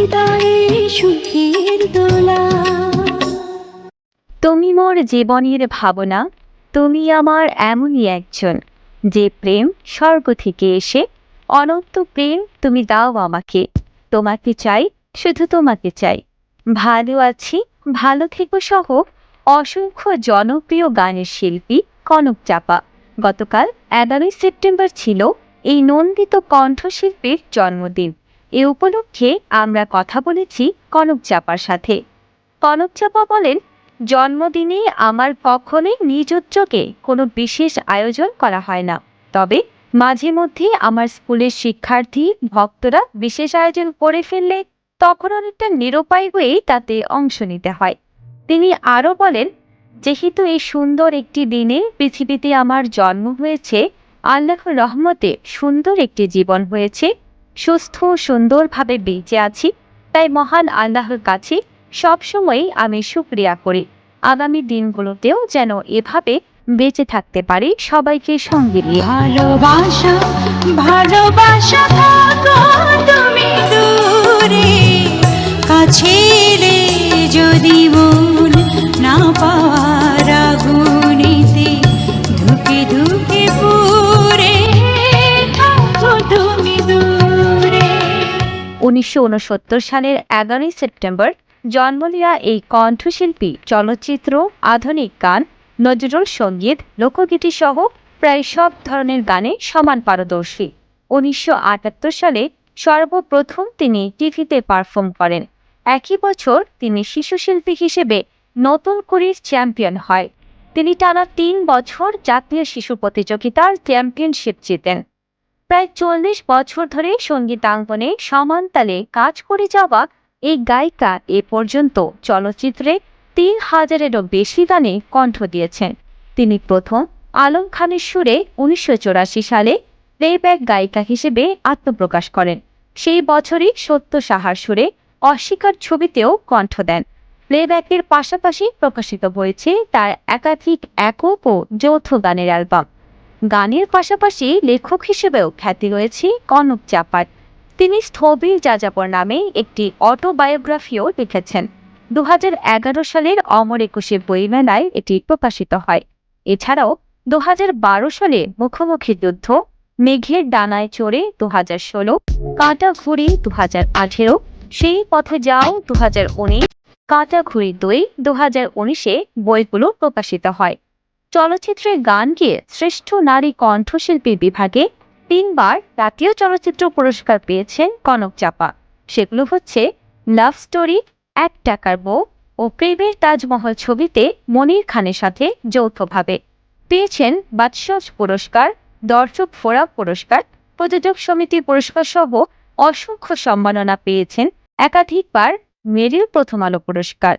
হৃদয়ে সুখের দোলা। তুমি মোর জীবনের ভাবনা, তুমি আমার এমনই একজন, যে প্রেম স্বর্গ থেকে এসে, অনন্ত প্রেম তুমি দাও আমাকে। তোমাকে চাই, শুধু তোমাকে চাই। ভালো আছি, ভালো থেকো সহ অসংখ্য জনপ্রিয় গানের শিল্পী কনক চাপা। গতকাল 11ই সেপ্টেম্বর ছিল এই নন্দিত কণ্ঠশিল্পীর জন্মদিন। এ উপলক্ষে আমরা কথা বলেছি কনক চাপার সাথে। কনক চাপা বলেন, জন্মদিনে আমার কখনোই নিজ উদ্যোগে কোনো বিশেষ আয়োজন করা হয় না, তবে মাঝে মধ্যে আমার স্কুলের শিক্ষার্থী ভক্তরা বিশেষ আয়োজন করে ফেললে তখন অনেকটা নিরুপায় হয়েই তাতে অংশ নিতে হয়। তিনি আরও বলেন, যেহেতু এই সুন্দর একটি দিনে পৃথিবীতে আমার জন্ম হয়েছে, আল্লাহর রহমতে সুন্দর একটি জীবন হয়েছে, সুস্থ সুন্দরভাবে বেঁচে আছি, তাই মহান আল্লাহর কাছে সবসময়ই আমি শুকরিয়া করি। আগামী দিনগুলোতেও যেন এভাবে বেঁচে থাকতে পারি সবাইকে সঙ্গে নিয়ে। ভালোবাসা ভালোবাসা থাকো তুমি দূরে, কাছে এলে যদি মন না পাওয়ার আগুনেতে ধুকে ধুকে পুরে থাকো তুমি দূরে। 1969 সালের 11ই সেপ্টেম্বর জন্ম নেওয়া এই কণ্ঠশিল্পী চলচ্চিত্র, আধুনিক গান, নজরুল সঙ্গীত, লোকগীতি সহ প্রায় সব ধরনের গানে সমান পারদর্শী। 1978 সালে সর্বপ্রথম তিনি টিভিতে পারফর্ম করেন। একই বছর তিনি শিশুশিল্পী হিসেবে নতুন কুড়ির চ্যাম্পিয়ন হয়। তিনি টানা 3 বছর জাতীয় শিশু প্রতিযোগিতার চ্যাম্পিয়নশিপ জিতেন। প্রায় 40 বছর ধরে সঙ্গীতাঙ্গনে সমান তালে কাজ করে যাওয়া এই গায়িকা এ পর্যন্ত চলচ্চিত্রে 3000-এরও বেশি গানে কণ্ঠ দিয়েছেন। তিনি প্রথম আলম খানের সুরে 1984 সালে প্লেব্যাক গায়িকা হিসেবে আত্মপ্রকাশ করেন। সেই বছরই সত্য সাহার সুরে অস্বীকার ছবিতেও কণ্ঠ দেন। প্লেব্যাকের পাশাপাশি প্রকাশিত হয়েছে তার একাধিক একক ও যৌথ গানের অ্যালবাম। গানের পাশাপাশি লেখক হিসেবেও খ্যাতি রয়েছে কনক চাপার। তিনি স্থবির যাযাবর নামে একটি অটোবায়োগ্রাফিও লিখেছেন। 2011 সালের অমর একুশে বইমেলায় এটি প্রকাশিত হয়। এছাড়াও 2012 সালে মুখোমুখি যুদ্ধ, মেঘের ডানায় চড়ে 2016, কাঁটা ঘুড়ি 2018, সেই পথে যাও 2019, কাঁটা ঘুড়ি 2 2019-এ বইগুলো প্রকাশিত হয়। চলচ্চিত্রে গান গেয়ে শ্রেষ্ঠ নারী কণ্ঠশিল্পী বিভাগে 3 বার জাতীয় চলচ্চিত্র পুরস্কার পেয়েছেন কনক চাপা। সেগুলো হচ্ছে লাভ স্টোরি, 1 টাকার বউ ও প্রেমের তাজমহল ছবিতে মনির খানের সাথে যৌথভাবে। পেয়েছেন বাচসাস পুরস্কার, দর্শক ফোরাম পুরস্কার, প্রযোজক সমিতি পুরস্কার সহ অসংখ্য সম্মাননা পেয়েছেন। একাধিকবার মেরিল প্রথম আলো পুরস্কার।